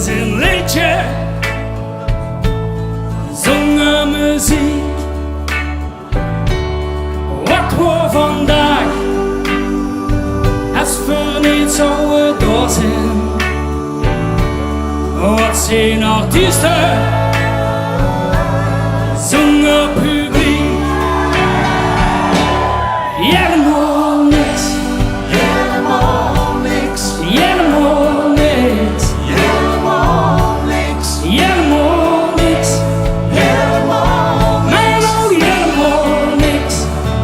is een liedje, zongen muziek. Wat we vandaag, als we niet zouden door zijn. Wat zijn artiesten, zongen publiek. Hiëlemaol niks, Hiëlemaol niks, hiëlemaol niks, Hiëlemaol niks, hiëlemaal niks. Hiëlemaal Maar nou hiëlemaal niks.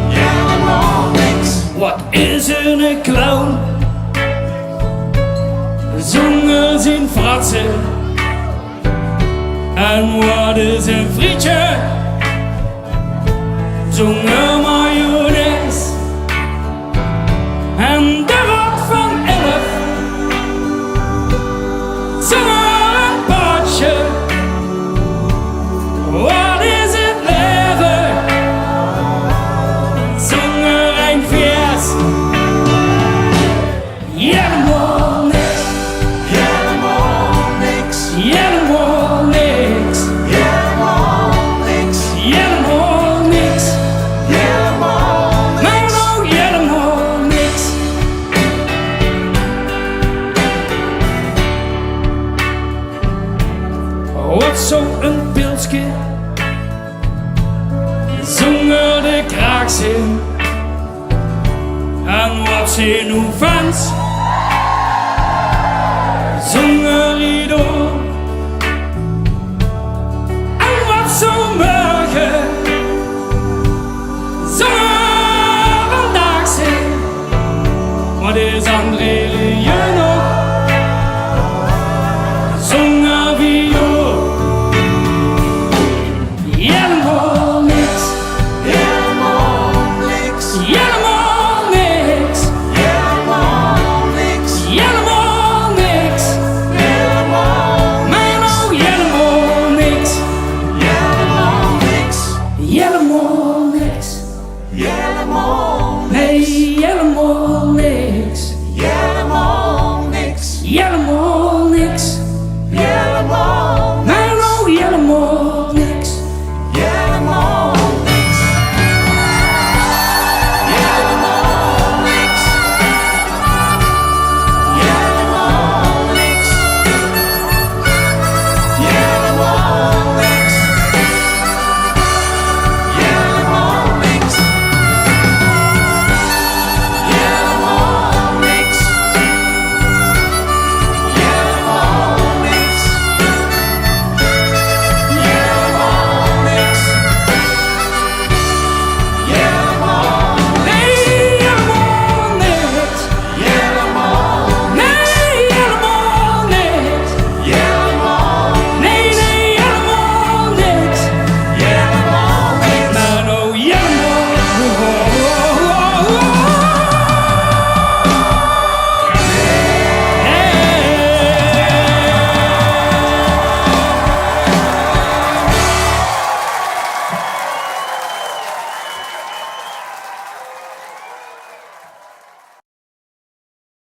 Hiëlemaal niks. Wat is een clown? Zongen zijn fratsen. En wat is een frietje? Zongen mayonaise. En de rok van 11 zongen een potje. Wat is het leven? Zongen een vers. Hiëlemaol niks, Hiëlemaal niks, hiëlemaal niks, Hiëlemaal niks, hiëlemaal niks. Hiëlemaal Maar niks. nou hiëlemaal niks. Wat zou een pilsje zonder de kraakzin? En wat zijn uw fans zonder Rido? En wat zou morgen zonder vandaag zijn? Wat is André Leo?